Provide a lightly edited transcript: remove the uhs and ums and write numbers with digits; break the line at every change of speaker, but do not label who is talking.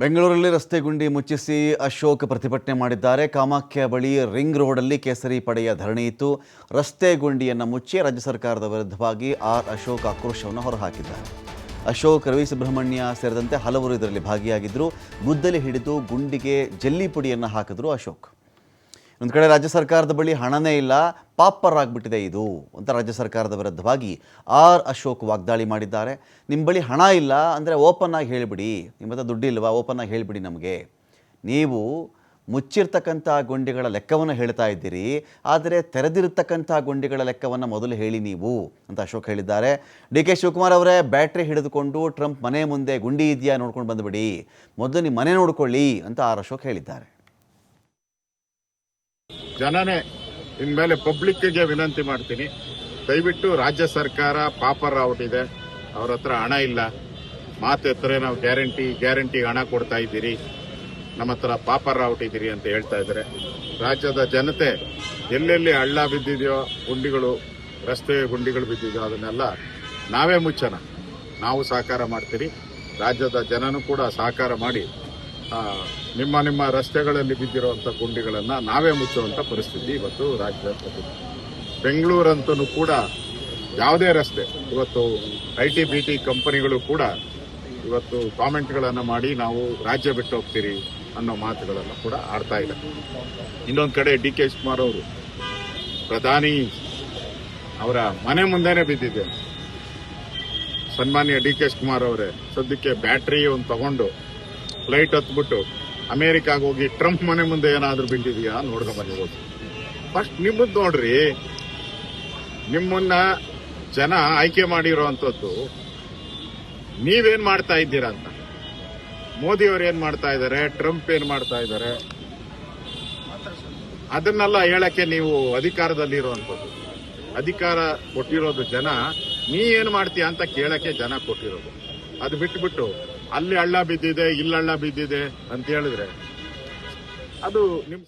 ಬೆಂಗಳೂರಲ್ಲಿ ರಸ್ತೆ ಗುಂಡಿ ಮುಚ್ಚಿಸಿ ಅಶೋಕ್ ಪ್ರತಿಭಟನೆ ಮಾಡಿದ್ದಾರೆ. ಕಾಮಾಖ್ಯ ಬಳಿ ರಿಂಗ್ ರೋಡಲ್ಲಿ ಕೇಸರಿ ಪಡೆಯ ಧರಣಿ ಇತ್ತು. ರಸ್ತೆ ಗುಂಡಿಯನ್ನು ಮುಚ್ಚಿ ರಾಜ್ಯ ಸರ್ಕಾರದ ವಿರುದ್ಧವಾಗಿ ಅಶೋಕ್ ಆಕ್ರೋಶವನ್ನು ಹೊರಹಾಕಿದ್ದಾರೆ. ಅಶೋಕ್, ರವಿ ಸುಬ್ರಹ್ಮಣ್ಯ ಸೇರಿದಂತೆ ಹಲವರು ಇದರಲ್ಲಿ ಭಾಗಿಯಾಗಿದ್ದರು. ಗುದ್ದಲಿ ಹಿಡಿದು ಗುಂಡಿಗೆ ಜಲ್ಲಿ ಪುಡಿಯನ್ನು ಹಾಕಿದ್ರು ಅಶೋಕ್. ಒಂದು ಕಡೆ ರಾಜ್ಯ ಸರ್ಕಾರದ ಬಳಿ ಹಣನೇ ಇಲ್ಲ, ಪಾಪರ್ ಆಗಿಬಿಟ್ಟಿದೆ ಇದು ಅಂತ ರಾಜ್ಯ ಸರ್ಕಾರದ ವಿರುದ್ಧವಾಗಿ ಅಶೋಕ್ ವಾಗ್ದಾಳಿ ಮಾಡಿದ್ದಾರೆ. ನಿಮ್ಮ ಬಳಿ ಹಣ ಇಲ್ಲ ಅಂದರೆ ಓಪನ್ ಆಗಿ ಹೇಳಿಬಿಡಿ, ನಿಮ್ಮ ಹತ್ರ ದುಡ್ಡಿಲ್ವಾ ಓಪನ್ ಆಗಿ ಹೇಳಿಬಿಡಿ. ನಮಗೆ ನೀವು ಮುಚ್ಚಿರ್ತಕ್ಕಂಥ ಗುಂಡಿಗಳ ಲೆಕ್ಕವನ್ನು ಹೇಳ್ತಾ ಇದ್ದೀರಿ, ಆದರೆ ತೆರೆದಿರ್ತಕ್ಕಂಥ ಗುಂಡಿಗಳ ಲೆಕ್ಕವನ್ನು ಮೊದಲು ಹೇಳಿ ನೀವು ಅಂತ ಅಶೋಕ್ ಹೇಳಿದ್ದಾರೆ. ಡಿ.ಕೆ. ಶಿವಕುಮಾರ್ ಅವರೇ, ಬ್ಯಾಟ್ರಿ ಹಿಡಿದುಕೊಂಡು ಟ್ರಂಪ್ ಮನೆ ಮುಂದೆ ಗುಂಡಿ ಇದೆಯಾ ನೋಡ್ಕೊಂಡು ಬಂದುಬಿಡಿ, ಮೊದಲು ನಿಮ್ಮ ಮನೆ ನೋಡ್ಕೊಳ್ಳಿ ಅಂತ ಅಶೋಕ್ ಹೇಳಿದ್ದಾರೆ.
ಜನನೇ ಇನ್ಮೇಲೆ ಪಬ್ಲಿಕ್ಗೆ ವಿನಂತಿ ಮಾಡ್ತೀನಿ, ದಯವಿಟ್ಟು ರಾಜ್ಯ ಸರ್ಕಾರ ಪಾಪರ್ ಔಟಿದೆ, ಅವ್ರ ಹತ್ರ ಹಣ ಇಲ್ಲ, ಮಾತೆತ್ತರೆ ನಾವು ಗ್ಯಾರಂಟಿ ಹಣ ಕೊಡ್ತಾ ಇದ್ದೀರಿ, ನಮ್ಮ ಹತ್ರ ಪಾಪರ್ ಔಟಿದ್ದೀರಿ ಅಂತ ಹೇಳ್ತಾ ಇದ್ದಾರೆ. ರಾಜ್ಯದ ಜನತೆ ಎಲ್ಲೆಲ್ಲಿ ಹಳ್ಳ ಬಿದ್ದಿದೆಯೋ, ಗುಂಡಿಗಳು, ರಸ್ತೆ ಗುಂಡಿಗಳು ಬಿದ್ದಿದೆಯೋ ಅದನ್ನೆಲ್ಲ ನಾವೇ ಮುಚ್ಚೋಣ, ನಾವು ಸಹಕಾರ ಮಾಡ್ತೀರಿ. ರಾಜ್ಯದ ಜನನೂ ಕೂಡ ಸಹಕಾರ ಮಾಡಿ ನಿಮ್ಮ ರಸ್ತೆಗಳಲ್ಲಿ ಬಿದ್ದಿರುವಂಥ ಗುಂಡಿಗಳನ್ನ ನಾವೇ ಮುಚ್ಚುವಂತ ಪರಿಸ್ಥಿತಿ ಇವತ್ತು ರಾಜ್ಯದಲ್ಲಿ. ಬೆಂಗಳೂರಂತೂ ಕೂಡ ಯಾವುದೇ ರಸ್ತೆ ಇವತ್ತು IT-BT ಕಂಪನಿಗಳು ಕೂಡ ಇವತ್ತು ಕಾಮೆಂಟ್ಗಳನ್ನು ಮಾಡಿ ನಾವು ರಾಜ್ಯ ಬಿಟ್ಟು ಹೋಗ್ತೀರಿ ಅನ್ನೋ ಮಾತುಗಳನ್ನು ಕೂಡ ಆಡ್ತಾ ಇದೆ. ಇನ್ನೊಂದು ಕಡೆ ಡಿ.ಕೆ. ಶಿವಕುಮಾರ್ ಅವರು ಪ್ರಧಾನಿ ಅವರ ಮನೆ ಮುಂದೆನೆ ಬಿದ್ದಿದೆ. ಸನ್ಮಾನ್ಯ ಡಿ.ಕೆ. ಶಿವಕುಮಾರ್ ಅವರೇ ಸದ್ಯಕ್ಕೆ ಬ್ಯಾಟ್ರಿ ಒಂದು ತಗೊಂಡು ಫ್ಲೈಟ್ ಹತ್ಬಿಟ್ಟು ಅಮೆರಿಕಾಗ ಹೋಗಿ ಟ್ರಂಪ್ ಮನೆ ಮುಂದೆ ಏನಾದ್ರೂ ಬಿದ್ದಿದೆಯಾ ನೋಡ್ಕೊಂಡ್ ಬಂದಿರೋದು. ಫಸ್ಟ್ ನಿಮ್ಮದ್ ನೋಡ್ರಿ, ನಿಮ್ಮನ್ನ ಜನ ಆಯ್ಕೆ ಮಾಡಿರೋ ಅಂಥದ್ದು ನೀವೇನ್ ಮಾಡ್ತಾ ಇದ್ದೀರಾ ಅಂತ. ಮೋದಿ ಅವರು ಏನ್ ಮಾಡ್ತಾ ಇದ್ದಾರೆ, ಟ್ರಂಪ್ ಏನ್ ಮಾಡ್ತಾ ಇದ್ದಾರೆ, ಅದನ್ನೆಲ್ಲ ಹೇಳಕ್ಕೆ ನೀವು ಅಧಿಕಾರದಲ್ಲಿ ಇರುವಂತದ್ದು. ಅಧಿಕಾರ ಕೊಟ್ಟಿರೋದು ಜನ, ನೀ ಏನ್ ಮಾಡ್ತೀಯ ಅಂತ ಕೇಳಕ್ಕೆ ಜನ ಕೊಟ್ಟಿರೋದು. ಅದು ಬಿಟ್ಬಿಟ್ಟು ಅಲ್ಲಿ ಹಳ್ಳ ಬಿದ್ದಿದೆ, ಇಲ್ಲಿ ಹಳ್ಳ ಬಿದ್ದಿದೆ ಅಂತ ಹೇಳಿದ್ರೆ ಅದು ನಿಮ್